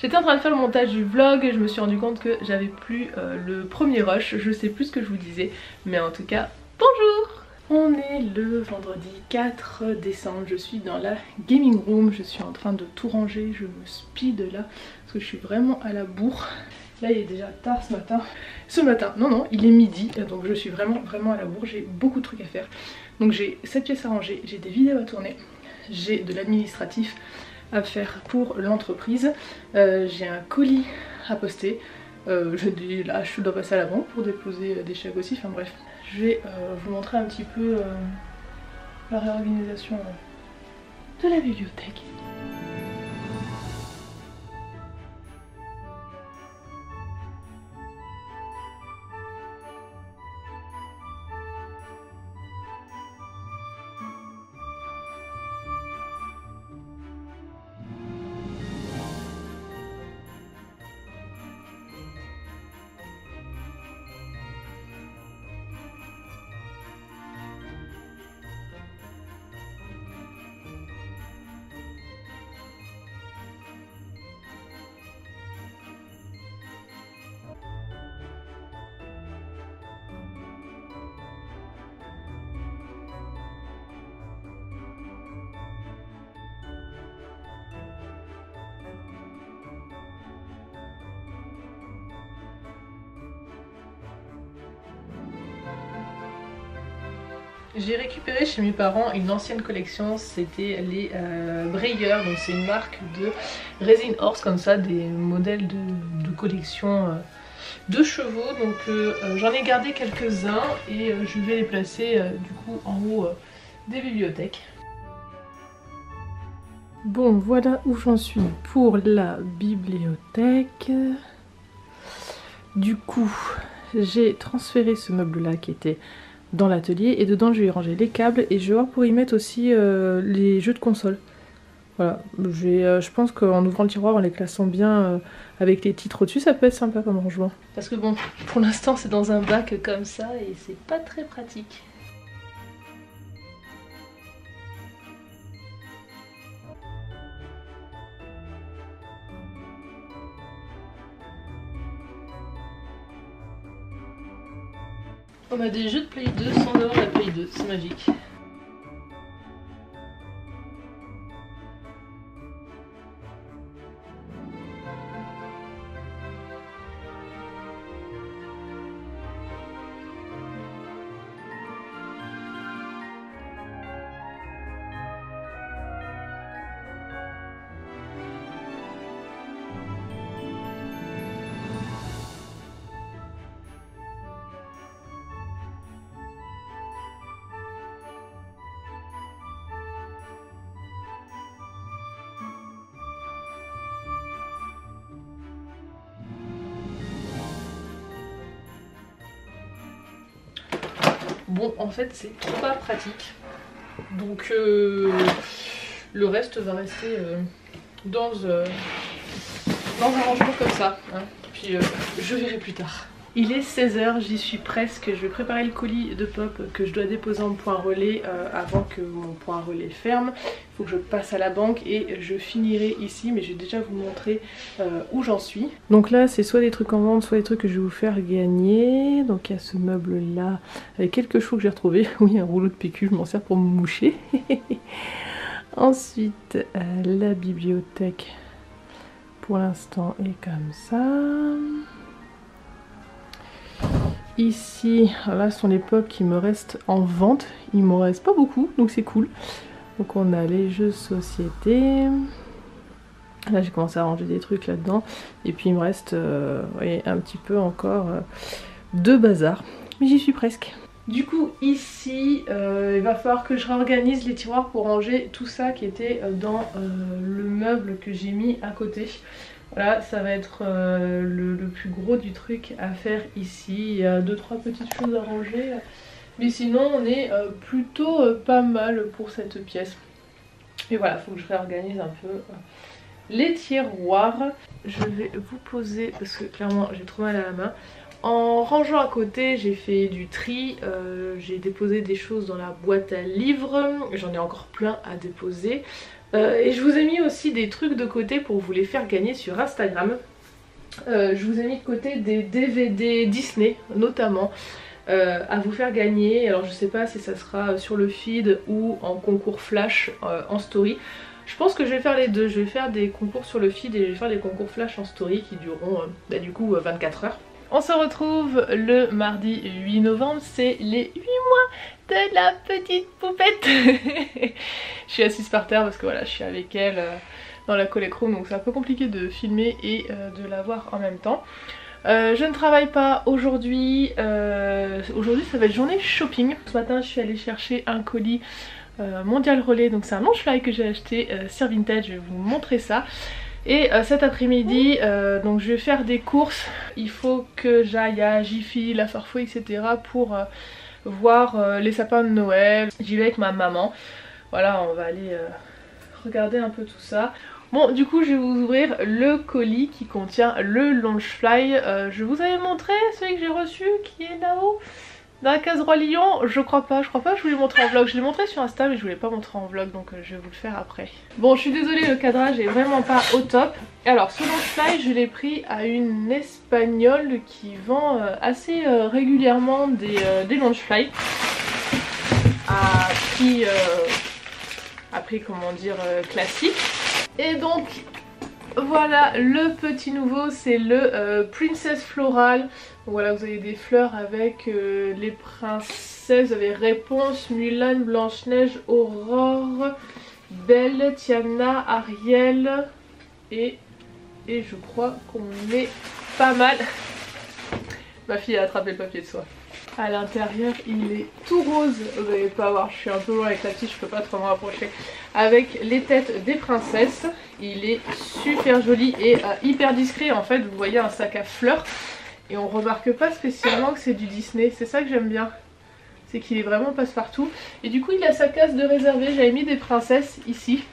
J'étais en train de faire le montage du vlog et je me suis rendu compte que j'avais plus le premier rush. Je sais plus ce que je vous disais, mais en tout cas, bonjour! On est le vendredi 4 décembre, je suis dans la gaming room, je suis en train de tout ranger, je me speed là, parce que je suis vraiment à la bourre. Là il est déjà tard ce matin. Non, il est midi, donc je suis vraiment à la bourre, j'ai beaucoup de trucs à faire. Donc j'ai 7 pièces à ranger, j'ai des vidéos à tourner, j'ai de l'administratif à faire pour l'entreprise, j'ai un colis à poster, je dois passer à la banque pour déposer des chèques aussi, enfin bref. Je vais vous montrer un petit peu la réorganisation de la bibliothèque. J'ai récupéré chez mes parents une ancienne collection, c'était les Breyer, donc c'est une marque de Racing Horse comme ça, des modèles de collection de chevaux, donc j'en ai gardé quelques-uns et je vais les placer du coup en haut des bibliothèques. Bon, voilà où j'en suis pour la bibliothèque. Du coup, j'ai transféré ce meuble là qui était dans l'atelier et dedans je vais y ranger les câbles et je vais voir pour y mettre aussi les jeux de console. Voilà, je pense qu'en ouvrant le tiroir, en les classant bien avec les titres au-dessus, ça peut être sympa comme rangement. Parce que bon, pour l'instant c'est dans un bac comme ça et c'est pas très pratique. On a des jeux de Play 2 sans avoir la Play 2, c'est magique. Bon, en fait c'est pas pratique, donc le reste va rester dans un rangement comme ça, hein. Puis je verrai plus tard. Il est 16 h, j'y suis presque, je vais préparer le colis de Pop que je dois déposer en point relais avant que mon point relais ferme. Il faut que je passe à la banque et je finirai ici, mais je vais déjà vous montrer où j'en suis. Donc là c'est soit des trucs en vente, soit des trucs que je vais vous faire gagner. Donc il y a ce meuble là avec quelques choux que j'ai retrouvé. Oui, un rouleau de PQ, je m'en sers pour me moucher. Ensuite la bibliothèque pour l'instant est comme ça. Ici, là ce sont les pop qui me restent en vente. Il m'en reste pas beaucoup, donc c'est cool. Donc on a les jeux de société. Là j'ai commencé à ranger des trucs là-dedans. Et puis il me reste un petit peu encore de bazar. Mais j'y suis presque. Du coup ici, il va falloir que je réorganise les tiroirs pour ranger tout ça qui était dans le meuble que j'ai mis à côté. Voilà, ça va être le plus gros du truc à faire ici. Il y a 2-3 petites choses à ranger. Mais sinon on est plutôt pas mal pour cette pièce. Et voilà, il faut que je réorganise un peu les tiroirs. Je vais vous poser, parce que clairement j'ai trop mal à la main. En rangeant à côté, j'ai fait du tri, j'ai déposé des choses dans la boîte à livres, j'en ai encore plein à déposer. Et je vous ai mis aussi des trucs de côté pour vous les faire gagner sur Instagram. Je vous ai mis de côté des DVD Disney notamment à vous faire gagner. Alors je sais pas si ça sera sur le feed ou en concours flash en story. Je pense que je vais faire les deux, je vais faire des concours sur le feed et je vais faire des concours flash en story qui dureront du coup 24 heures. On se retrouve le mardi 8 novembre, c'est les 8 mois de la petite poupette. Je suis assise par terre parce que voilà, je suis avec elle dans la collect room, donc c'est un peu compliqué de filmer et de la voir en même temps. Je ne travaille pas aujourd'hui, aujourd'hui ça va être journée shopping. Ce matin je suis allée chercher un colis Mondial Relais, donc c'est un Launchfly que j'ai acheté sur Vinted, je vais vous montrer ça. Et cet après-midi, donc je vais faire des courses. Il faut que j'aille à Jiffy, la Farfouille, etc. pour voir les sapins de Noël. J'y vais avec ma maman. Voilà, on va aller regarder un peu tout ça. Bon, du coup, je vais vous ouvrir le colis qui contient le Launchfly. Je vous avais montré celui que j'ai reçu, qui est là-haut. Dans la case Roi Lion, je crois pas que je vous l'ai montré en vlog. Je l'ai montré sur Insta mais je voulais pas montrer en vlog, donc je vais vous le faire après. Bon, je suis désolée, le cadrage est vraiment pas au top. Alors ce Launchfly, je l'ai pris à une espagnole qui vend assez régulièrement des Launchfly à prix comment dire classique. Et donc voilà, le petit nouveau, c'est le Princess Floral. Voilà, vous avez des fleurs avec les princesses, vous avez Réponse, Mulan, Blanche-Neige, Aurore, Belle, Tiana, Ariel et je crois qu'on est pas mal. Ma fille a attrapé le papier de soie. À l'intérieur il est tout rose, vous n'allez pas voir, je suis un peu loin avec la petite, je peux pas trop m'en rapprocher. Avec les têtes des princesses, il est super joli et hyper discret. En fait vous voyez un sac à fleurs et on remarque pas spécialement que c'est du Disney, c'est ça que j'aime bien. C'est qu'il est vraiment passe-partout. Et du coup il a sa case de réservé, j'avais mis des princesses ici.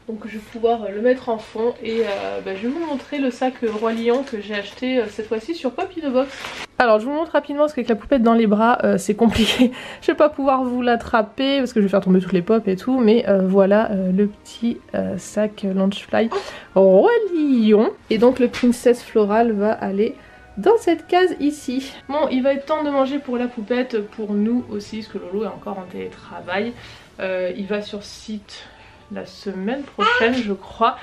Donc je vais pouvoir le mettre en fond et je vais vous montrer le sac Roi Lion que j'ai acheté cette fois-ci sur Pop in a Box. Alors je vous montre rapidement parce qu'avec la poupette dans les bras c'est compliqué. Je vais pas pouvoir vous l'attraper parce que je vais faire tomber toutes les pop et tout. Mais voilà le petit sac Launchfly Roi Lion. Et donc le Princess Floral va aller dans cette case ici. Bon, il va être temps de manger pour la poupette, pour nous aussi parce que Lolo est encore en télétravail. Il va sur site la semaine prochaine je crois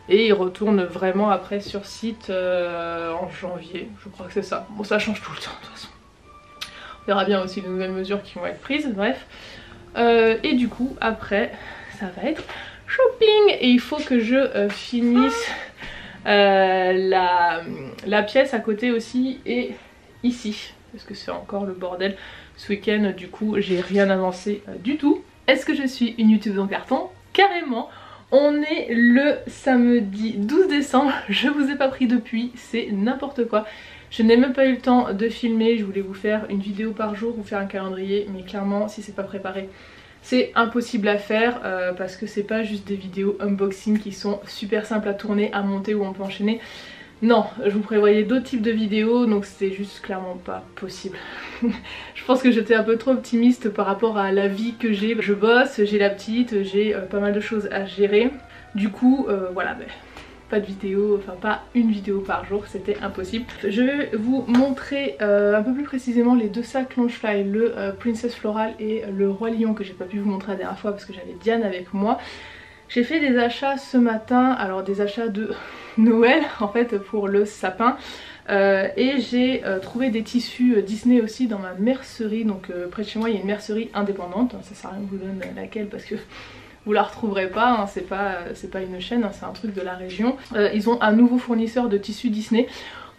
et il retourne vraiment après sur site en janvier, je crois que c'est ça. Bon, ça change tout le temps de toute façon, on verra bien aussi les nouvelles mesures qui vont être prises, bref. Et du coup après ça va être shopping et il faut que je finisse la pièce à côté aussi et ici parce que c'est encore le bordel ce week-end. Du coup j'ai rien avancé du tout. Est-ce que je suis une youtubeuse en carton? Carrément. On est le samedi 12 décembre, je vous ai pas pris depuis, c'est n'importe quoi. Je n'ai même pas eu le temps de filmer, je voulais vous faire une vidéo par jour, vous faire un calendrier, mais clairement si c'est pas préparé c'est impossible à faire parce que c'est pas juste des vidéos unboxing qui sont super simples à tourner, à monter ou on peut enchaîner. Non, je vous prévoyais d'autres types de vidéos donc c'est juste clairement pas possible. Je pense que j'étais un peu trop optimiste par rapport à la vie que j'ai. Je bosse, j'ai la petite, j'ai pas mal de choses à gérer. Du coup voilà, pas de vidéo, enfin pas une vidéo par jour, c'était impossible. Je vais vous montrer un peu plus précisément les deux sacs Launchfly, le Princess Floral et le Roi Lion que j'ai pas pu vous montrer la dernière fois parce que j'avais Diane avec moi. J'ai fait des achats ce matin, alors des achats de Noël en fait pour le sapin et j'ai trouvé des tissus Disney aussi dans ma mercerie. Donc près de chez moi il y a une mercerie indépendante, ça sert à rien que je vous donne laquelle parce que vous la retrouverez pas, hein, c'est pas une chaîne, hein, c'est un truc de la région. Ils ont un nouveau fournisseur de tissus Disney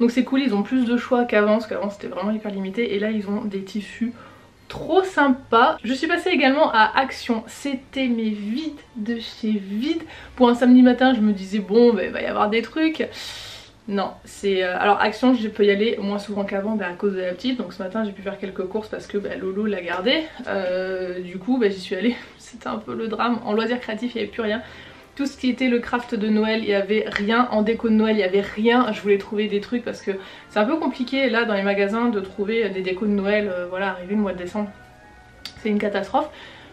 donc c'est cool, ils ont plus de choix qu'avant parce qu'avant c'était vraiment hyper limité et là ils ont des tissus trop sympa. Je suis passée également à Action, c'était mes vides de chez vide. Pour un samedi matin je me disais bon il va y avoir des trucs. Non, c'est... alors Action je peux y aller moins souvent qu'avant à cause de la petite. Donc ce matin j'ai pu faire quelques courses parce que Lolo l'a gardé. Du coup j'y suis allée, c'était un peu le drame. En loisirs créatifs il n'y avait plus rien. Tout ce qui était le craft de Noël, il n'y avait rien. En déco de Noël, il n'y avait rien. Je voulais trouver des trucs parce que c'est un peu compliqué là dans les magasins de trouver des décos de Noël. Voilà, arrivé le mois de décembre, c'est une catastrophe.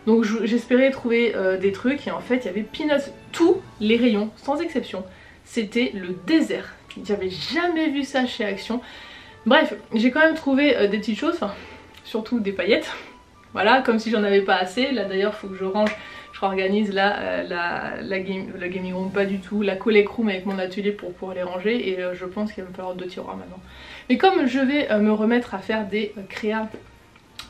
Donc j'espérais trouver des trucs et en fait il y avait peanuts, tous les rayons sans exception. C'était le désert. J'avais jamais vu ça chez Action. Bref, j'ai quand même trouvé des petites choses, enfin surtout des paillettes. Voilà, comme si j'en avais pas assez. Là d'ailleurs faut que je range, je réorganise là la gaming room, pas du tout, la collect room avec mon atelier pour pouvoir les ranger. Et je pense qu'il va me falloir 2 tiroirs maintenant. Mais comme je vais me remettre à faire des créas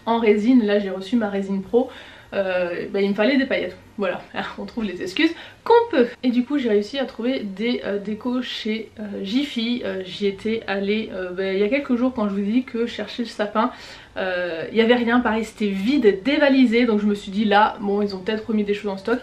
en résine, là j'ai reçu ma résine pro, bah, il me fallait des paillettes. Voilà, on trouve les excuses qu'on peut. Et du coup j'ai réussi à trouver des décos chez Jiffy. J'y étais allée il y a quelques jours quand je vous ai dit que je cherchais le sapin. Il n'y avait rien, pareil c'était vide, dévalisé, donc je me suis dit là, bon ils ont peut-être remis des choses en stock.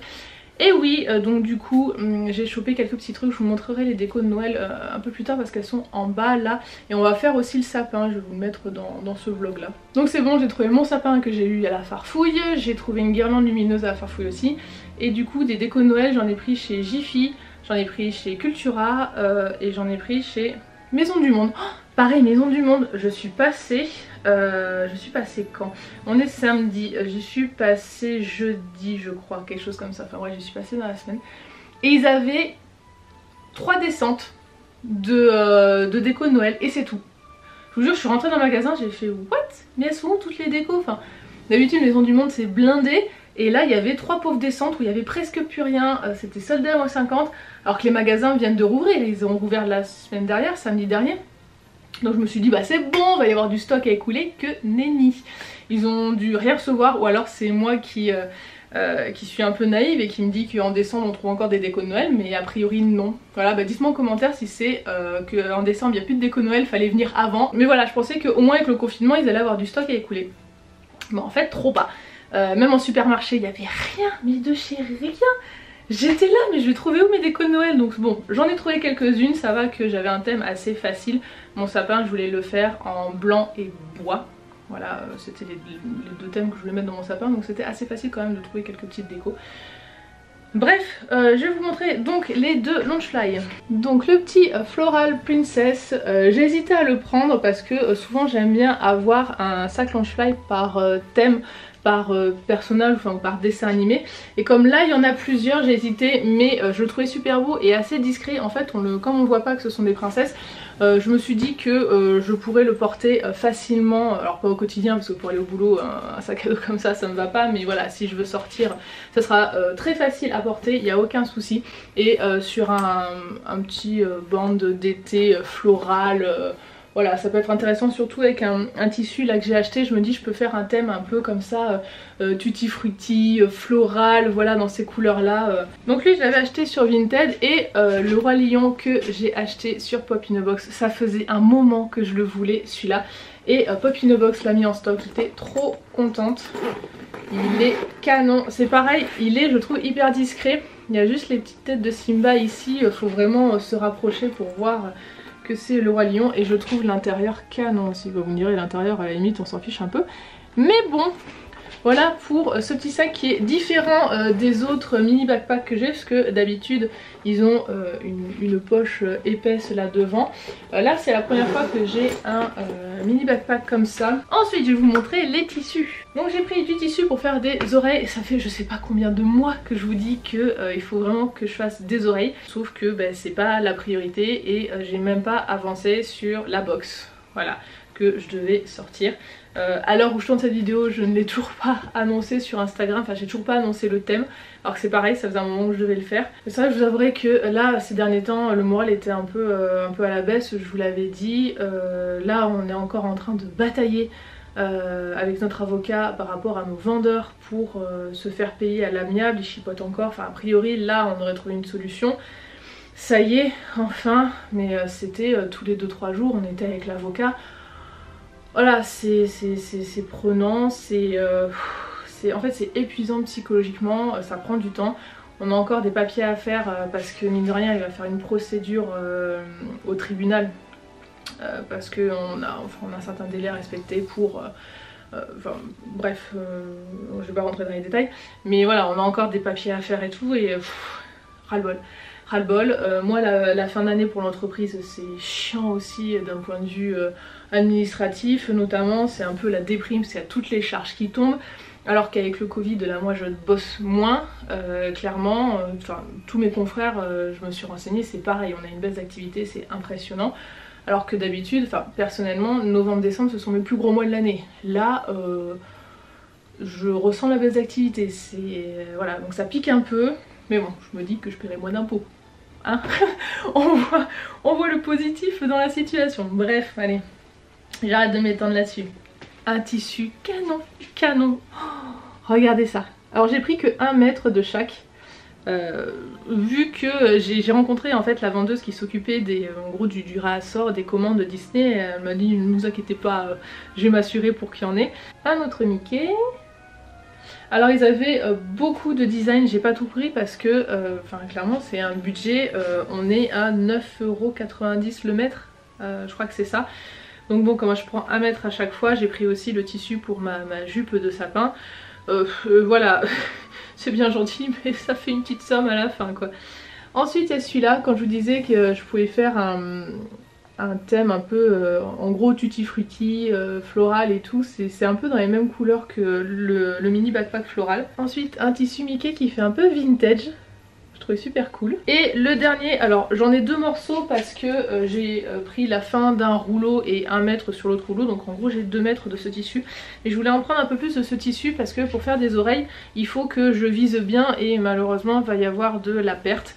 Et oui, donc du coup j'ai chopé quelques petits trucs, je vous montrerai les décos de Noël un peu plus tard parce qu'elles sont en bas là. Et on va faire aussi le sapin, je vais vous le mettre dans ce vlog là. Donc c'est bon, j'ai trouvé mon sapin que j'ai eu à la Farfouille, j'ai trouvé une guirlande lumineuse à la Farfouille aussi. Et du coup des décos de Noël j'en ai pris chez Jiffy, j'en ai pris chez Cultura et j'en ai pris chez Maison du Monde. Oh, pareil, Maison du Monde, je suis passée quand? On est samedi, j'y suis passée jeudi je crois, quelque chose comme ça, enfin ouais j'y suis passée dans la semaine. Et ils avaient 3 descentes de déco de Noël et c'est tout. Je vous jure, je suis rentrée dans le magasin, j'ai fait what? Mais elles sont où toutes les décos? Enfin, d'habitude Maison du Monde c'est blindé. Et là il y avait 3 pauvres descentes où il y avait presque plus rien, c'était soldé à -50. Alors que les magasins viennent de rouvrir, ils ont rouvert la semaine dernière, samedi dernier. Donc je me suis dit bah c'est bon, il va y avoir du stock à écouler, que nenni. Ils ont dû rien recevoir ou alors c'est moi qui suis un peu naïve et qui me dit qu'en décembre on trouve encore des décos de Noël, mais a priori non. Voilà, bah dites-moi en commentaire si c'est qu'en décembre il n'y a plus de déco de Noël, fallait venir avant. Mais voilà, je pensais qu'au moins avec le confinement ils allaient avoir du stock à écouler. Bon en fait trop pas. Même en supermarché il n'y avait rien, mais de chez rien. J'étais là mais je vais trouver où mes décos de Noël? Donc bon, j'en ai trouvé quelques-unes, ça va que j'avais un thème assez facile. Mon sapin je voulais le faire en blanc et bois. Voilà, c'était les 2 thèmes que je voulais mettre dans mon sapin, donc c'était assez facile quand même de trouver quelques petites décos. Bref, je vais vous montrer donc les 2 Launchfly. Donc le petit Floral Princess, j'ai hésité à le prendre parce que souvent j'aime bien avoir un sac Launchfly par thème, par personnage, enfin par dessin animé. Et comme là il y en a plusieurs, j'ai hésité, mais je le trouvais super beau et assez discret. En fait, comme on voit pas que ce sont des princesses, je me suis dit que je pourrais le porter facilement, alors pas au quotidien parce que pour aller au boulot un sac à dos comme ça me va pas, mais voilà, si je veux sortir ça sera très facile à porter, il n'y a aucun souci. Et sur un petit bande d'été floral, voilà, ça peut être intéressant, surtout avec un tissu là que j'ai acheté. Je me dis je peux faire un thème un peu comme ça, tutti frutti, floral, voilà, dans ces couleurs là. Donc lui je l'avais acheté sur Vinted et le Roi Lion que j'ai acheté sur Pop in a Box, ça faisait un moment que je le voulais celui-là. Et Pop in a Box l'a mis en stock, j'étais trop contente. Il est canon, c'est pareil, il est je trouve hyper discret. Il y a juste les petites têtes de Simba ici, faut vraiment se rapprocher pour voir que c'est le Roi Lion. Et je trouve l'intérieur canon aussi. Vous me direz l'intérieur à la limite on s'en fiche un peu, mais bon voilà pour ce petit sac qui est différent des autres mini backpacks que j'ai, parce que d'habitude ils ont une poche épaisse là devant. Là c'est la première fois que j'ai un mini backpack comme ça. Ensuite je vais vous montrer les tissus. Donc j'ai pris du tissu pour faire des oreilles et ça fait je sais pas combien de mois que je vous dis que il faut vraiment que je fasse des oreilles. Sauf que c'est pas la priorité et j'ai même pas avancé sur la box. Voilà, que je devais sortir. À l'heure où je tourne cette vidéo, je ne l'ai toujours pas annoncé sur Instagram, enfin j'ai toujours pas annoncé le thème, alors que c'est pareil, ça faisait un moment que je devais le faire. C'est vrai que je vous avouerai que là, ces derniers temps, le moral était un peu à la baisse, je vous l'avais dit. Là, on est encore en train de batailler avec notre avocat par rapport à nos vendeurs pour se faire payer à l'amiable, ils chipotent encore, enfin a priori là on aurait trouvé une solution. Ça y est, enfin, mais c'était tous les 2-3 jours, on était avec l'avocat. Voilà, c'est prenant, en fait c'est épuisant psychologiquement, ça prend du temps. On a encore des papiers à faire parce que mine de rien il va faire une procédure au tribunal parce qu'on a un certain délai à respecter pour... enfin bref, je vais pas rentrer dans les détails, mais voilà, on a encore des papiers à faire et tout et ras-le-bol. Moi la fin d'année pour l'entreprise c'est chiant aussi d'un point de vue administratif notamment, c'est un peu la déprime, c'est à toutes les charges qui tombent. Alors qu'avec le Covid, là moi je bosse moins, clairement, tous mes confrères, je me suis renseignée, c'est pareil, on a une baisse d'activité, c'est impressionnant. Alors que d'habitude, personnellement, novembre-décembre ce sont mes plus gros mois de l'année. Là, je ressens la baisse d'activité, voilà, donc ça pique un peu, mais bon, je me dis que je paierai moins d'impôts. Hein. on voit le positif dans la situation. Bref, allez, j'arrête de m'étendre là-dessus. Un tissu canon, canon. Oh, regardez ça. Alors j'ai pris que 1 mètre de chaque. Vu que j'ai rencontré en fait la vendeuse qui s'occupait en gros du réassort des commandes Disney. Elle m'a dit ne vous inquiétez pas, je vais m'assurer pour qu'il y en ait. Un autre Mickey. Alors ils avaient beaucoup de designs, j'ai pas tout pris parce que clairement c'est un budget, on est à 9,90 € le mètre, je crois que c'est ça. Donc bon, comme moi je prends 1 mètre à chaque fois, j'ai pris aussi le tissu pour ma jupe de sapin. Voilà, c'est bien gentil mais ça fait une petite somme à la fin quoi. Ensuite il y a celui-là, quand je vous disais que je pouvais faire un thème un peu en gros tutti frutti, floral et tout, c'est un peu dans les mêmes couleurs que le mini backpack floral. Ensuite un tissu Mickey qui fait un peu vintage, je trouvais super cool. Et le dernier, alors j'en ai 2 morceaux parce que j'ai pris la fin d'un rouleau et 1 mètre sur l'autre rouleau, donc en gros j'ai 2 mètres de ce tissu. Et je voulais en prendre un peu plus de ce tissu parce que pour faire des oreilles il faut que je vise bien et malheureusement il va y avoir de la perte.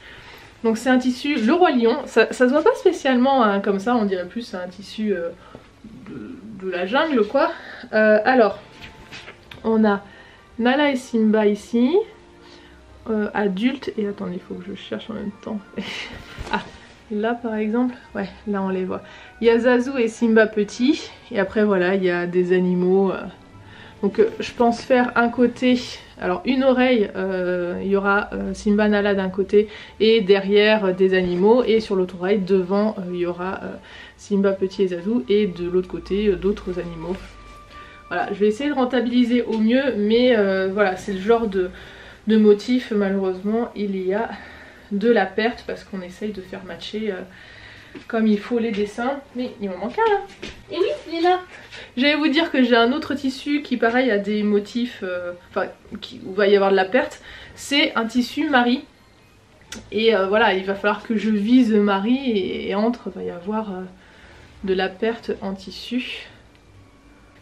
Donc c'est un tissu Le Roi Lion, ça se voit pas spécialement hein, comme ça, on dirait plus un tissu de la jungle quoi. Alors on a Nala et Simba ici, adultes, et attendez il faut que je cherche en même temps. Ah là par exemple, ouais là on les voit. Il y a Zazu et Simba petit, et après voilà il y a des animaux. Donc je pense faire un côté, alors une oreille, il y aura Simba Nala d'un côté et derrière des animaux, et sur l'autre oreille devant il y aura Simba petit et Zazu, et de l'autre côté d'autres animaux. Voilà, je vais essayer de rentabiliser au mieux, mais voilà c'est le genre de motif, malheureusement il y a de la perte parce qu'on essaye de faire matcher comme il faut les dessins, mais il m'en manque un là. Et oui, il est là. J'allais vous dire que j'ai un autre tissu qui pareil a des motifs, où va y avoir de la perte. C'est un tissu Marie. Et voilà, il va falloir que je vise Marie et entre, il va y avoir de la perte en tissu.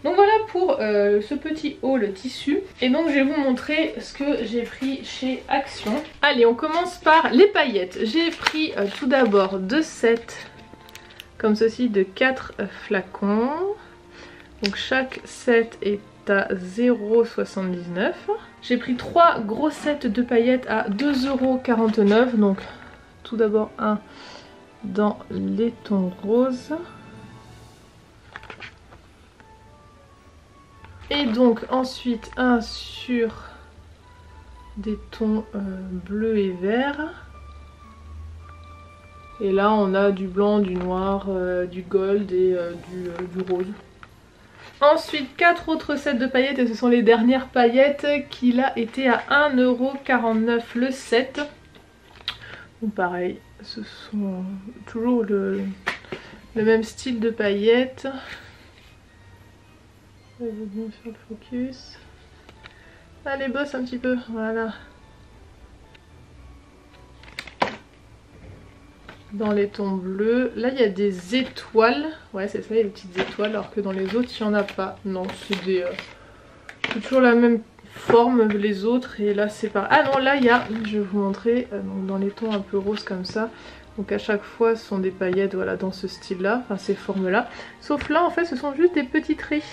Donc voilà pour ce petit haul tissu. Et donc je vais vous montrer ce que j'ai pris chez Action. Allez, on commence par les paillettes. J'ai pris tout d'abord 2 sets comme ceci de 4 flacons. Donc chaque set est à 0,79 €. J'ai pris 3 gros sets de paillettes à 2,49 €. Donc tout d'abord un dans les tons roses. Et donc ensuite un sur des tons bleus et verts. Et là on a du blanc, du noir, du gold et du rose. Ensuite 4 autres sets de paillettes, et ce sont les dernières paillettes qui là étaient à 1,49 € le set. Donc pareil, ce sont toujours le même style de paillettes. Je vais bien faire le focus. Allez, bosse un petit peu, voilà. Dans les tons bleus, là il y a des étoiles. Ouais c'est ça, il y a des petites étoiles, alors que dans les autres il n'y en a pas. Non, c'est toujours la même forme que les autres, et là c'est pareil. Ah non, là il y a, je vais vous montrer, donc dans les tons un peu roses comme ça. Donc à chaque fois ce sont des paillettes, voilà, dans ce style là, enfin ces formes là. Sauf là en fait ce sont juste des petits traits.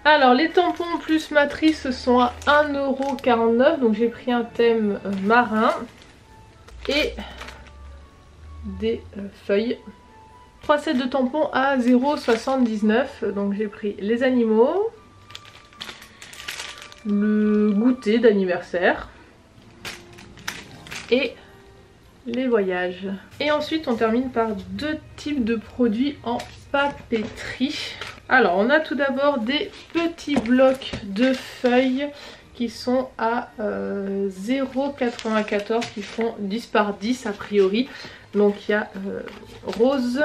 Alors les tampons plus matrice sont à 1,49 €, donc j'ai pris un thème marin et des feuilles. 3 sets de tampons à 0,79 €, donc j'ai pris les animaux, le goûter d'anniversaire et les voyages. Et ensuite on termine par 2 types de produits en papeterie. Alors on a tout d'abord des petits blocs de feuilles qui sont à 0,94 €, qui font 10 par 10 a priori. Donc il y a rose,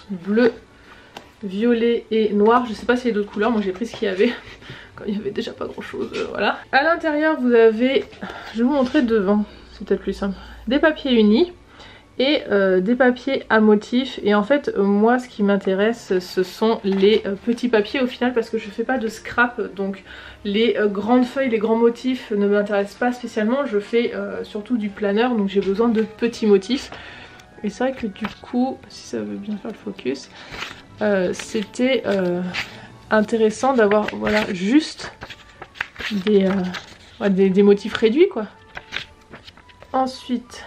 bleu, violet et noir. Je sais pas s'il y a d'autres couleurs, moi j'ai pris ce qu'il y avait. comme il y avait déjà pas grand chose, voilà. À l'intérieur vous avez, je vais vous montrer devant, c'est peut-être plus simple, des papiers unis et des papiers à motifs. Et en fait moi ce qui m'intéresse ce sont les petits papiers au final, parce que je fais pas de scrap, donc les grandes feuilles, les grands motifs ne m'intéressent pas spécialement. Je fais surtout du planeur, donc j'ai besoin de petits motifs. Et c'est vrai que du coup, si ça veut bien faire le focus, c'était intéressant d'avoir voilà, juste des motifs réduits quoi. Ensuite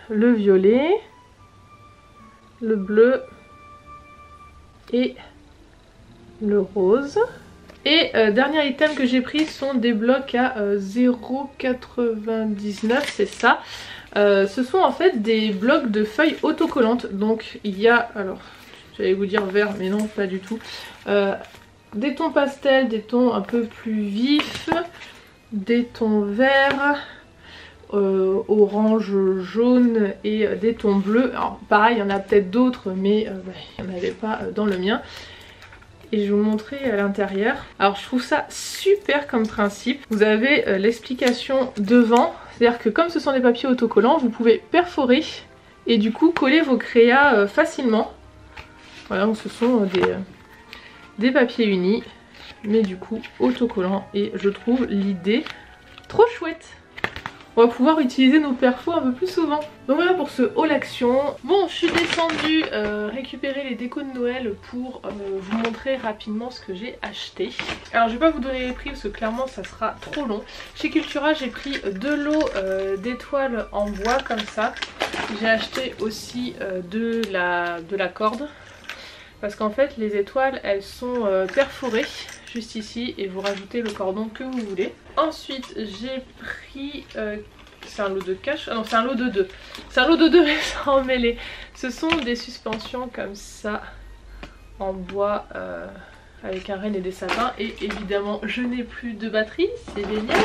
le violet, le bleu et le rose. Et dernier item que j'ai pris sont des blocs à 0,99, c'est ça. Ce sont en fait des blocs de feuilles autocollantes. Donc il y a, alors j'allais vous dire vert mais non pas du tout, des tons pastels, des tons un peu plus vifs, des tons verts, orange, jaune et des tons bleus. Alors pareil il y en a peut-être d'autres mais il n'y en avait pas dans le mien. Et je vais vous montrer à l'intérieur. Alors je trouve ça super comme principe. Vous avez l'explication devant. C'est-à-dire que comme ce sont des papiers autocollants, vous pouvez perforer et du coup coller vos créas facilement. Voilà, donc ce sont des papiers unis, mais du coup autocollants. Et je trouve l'idée trop chouette. On va pouvoir utiliser nos perfos un peu plus souvent. Donc voilà pour ce haul action. Bon, je suis descendue récupérer les décos de Noël pour vous montrer rapidement ce que j'ai acheté. Alors je vais pas vous donner les prix parce que clairement ça sera trop long. Chez Cultura j'ai pris de l'eau d'étoiles en bois comme ça. J'ai acheté aussi de la corde. Parce qu'en fait les étoiles elles sont perforées juste ici et vous rajoutez le cordon que vous voulez. Ensuite j'ai pris, c'est un lot de cache, ah non c'est un lot de 2. C'est un lot de 2 mais sans mêler. Ce sont des suspensions comme ça en bois avec un renne et des sapins. Et évidemment je n'ai plus de batterie, c'est génial.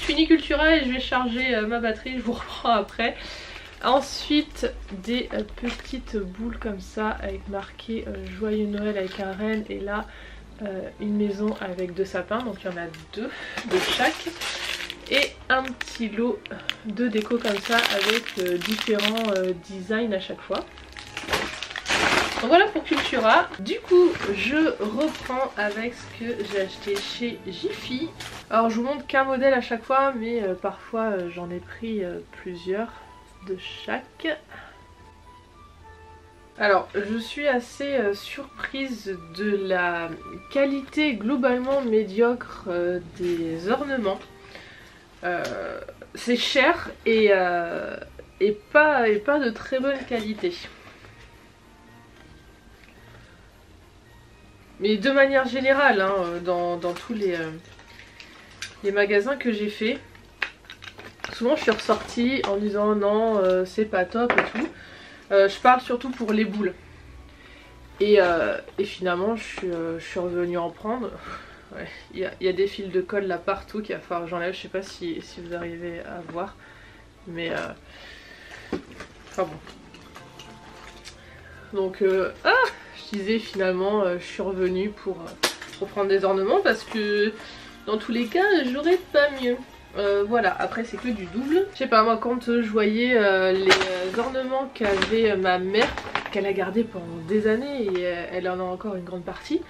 Je finis Cultura et je vais charger ma batterie, je vous reprends après. Ensuite des petites boules comme ça avec marqué Joyeux Noël avec un renne et là une maison avec 2 sapins, donc il y en a 2 de chaque. Et un petit lot de déco comme ça avec différents designs à chaque fois. Donc voilà pour Cultura. Du coup je reprends avec ce que j'ai acheté chez Jiffy. Alors je vous montre qu'un modèle à chaque fois mais parfois j'en ai pris plusieurs de chaque. Alors je suis assez surprise de la qualité globalement médiocre des ornements. C'est cher et pas de très bonne qualité. Mais de manière générale hein, dans tous les magasins que j'ai fait, souvent je suis ressortie en disant non c'est pas top et tout. Je parle surtout pour les boules. Et finalement je suis revenue en prendre. Ouais, il y a des fils de colle là partout qu'il va falloir que j'enlève. Je sais pas si vous arrivez à voir. Mais enfin bon. Donc je disais finalement je suis revenue pour prendre des ornements parce que dans tous les cas j'aurais pas mieux. Voilà, après c'est que du double. Je sais pas, moi quand je voyais les ornements qu'avait ma mère, qu'elle a gardé pendant des années et elle en a encore une grande partie,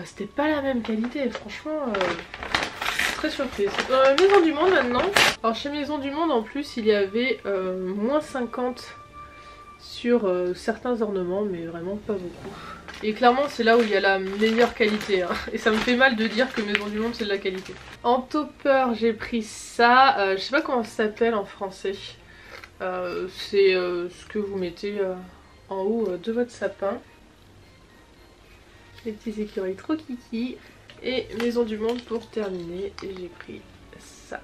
c'était pas la même qualité, franchement très surprise. Maison du Monde maintenant. Alors chez Maison du Monde en plus il y avait moins 50 sur certains ornements mais vraiment pas beaucoup. Et clairement c'est là où il y a la meilleure qualité hein. Et ça me fait mal de dire que Maison du Monde c'est de la qualité. En topper j'ai pris ça, je sais pas comment ça s'appelle en français. C'est ce que vous mettez en haut de votre sapin. Les petits écureuils trop kiki. Et Maison du Monde pour terminer et j'ai pris ça.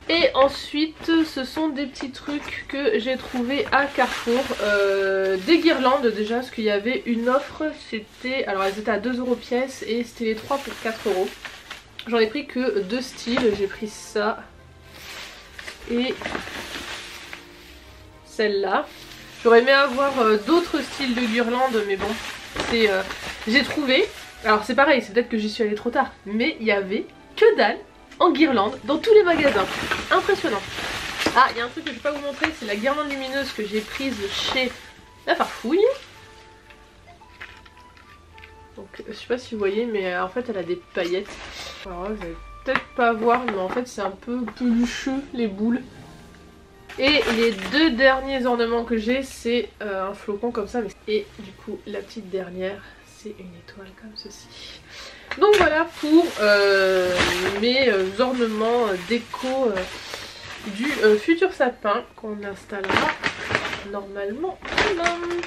Et ensuite ce sont des petits trucs que j'ai trouvé à Carrefour, des guirlandes déjà parce qu'il y avait une offre, c'était, alors elles étaient à 2 € pièce et c'était les 3 pour 4 €. J'en ai pris que 2 styles, j'ai pris ça et celle-là. J'aurais aimé avoir d'autres styles de guirlandes mais bon, j'ai trouvé. Alors c'est pareil, c'est peut-être que j'y suis allée trop tard, mais il y avait que dalle en guirlande dans tous les magasins. Impressionnant. Ah, il y a un truc que je vais pas vous montrer, c'est la guirlande lumineuse que j'ai prise chez La Farfouille. Donc je sais pas si vous voyez, mais en fait elle a des paillettes. Alors là, vous allez peut-être pas voir, mais en fait c'est un peu pelucheux les boules. Et les deux derniers ornements que j'ai, c'est un flocon comme ça. Et du coup la petite dernière, c'est une étoile comme ceci. Donc voilà pour mes ornements déco du futur sapin qu'on installera normalement demain.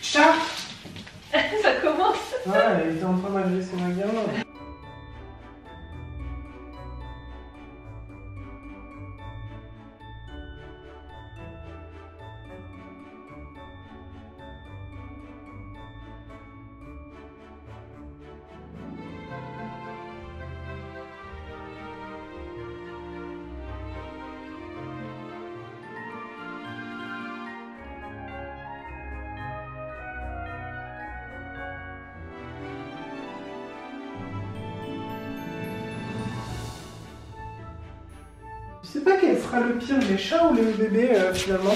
Chat. Ça commence. Ouais, il était en train d'agresser ma gamin. Je sais pas quel sera le pire, les chats ou les bébés finalement.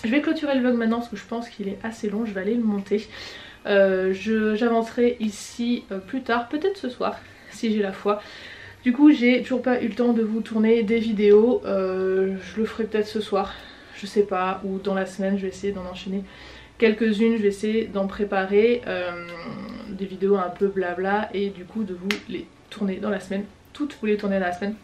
Je vais clôturer le vlog maintenant parce que je pense qu'il est assez long, je vais aller le monter. J'avancerai ici plus tard, peut-être ce soir, si j'ai la foi. Du coup j'ai toujours pas eu le temps de vous tourner des vidéos, je le ferai peut-être ce soir, je sais pas, ou dans la semaine je vais essayer d'en enchaîner quelques-unes, je vais essayer d'en préparer des vidéos un peu blabla et du coup de vous les tourner dans la semaine, toutes vous les tourner dans la semaine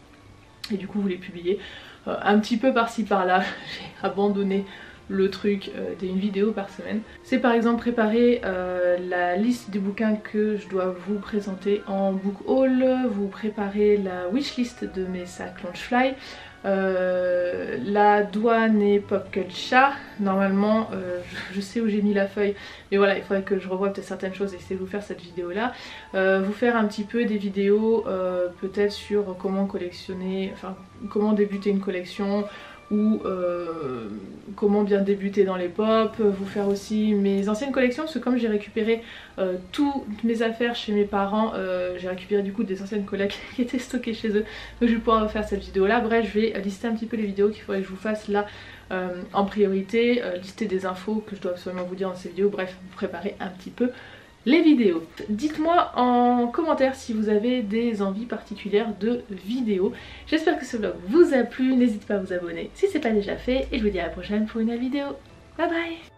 et du coup vous les publier un petit peu par-ci par-là. J'ai abandonné le truc d'une vidéo par semaine. C'est par exemple préparer la liste des bouquins que je dois vous présenter en book haul, vous préparer la wishlist de mes sacs Launchfly, la douane et Pop Culture. Normalement je sais où j'ai mis la feuille, mais voilà, il faudrait que je revoie peut-être certaines choses et essayer de vous faire cette vidéo là, vous faire un petit peu des vidéos peut-être sur comment collectionner, enfin comment débuter une collection, ou comment bien débuter dans les pop, vous faire aussi mes anciennes collections parce que comme j'ai récupéré toutes mes affaires chez mes parents, j'ai récupéré du coup des anciennes collections qui étaient stockées chez eux, donc je vais pouvoir faire cette vidéo là. Bref, je vais lister un petit peu les vidéos qu'il faudrait que je vous fasse là en priorité, lister des infos que je dois absolument vous dire dans ces vidéos, bref, vous préparez un petit peu les vidéos. Dites-moi en commentaire si vous avez des envies particulières de vidéos. J'espère que ce vlog vous a plu, n'hésitez pas à vous abonner si ce n'est pas déjà fait et je vous dis à la prochaine pour une nouvelle vidéo. Bye bye.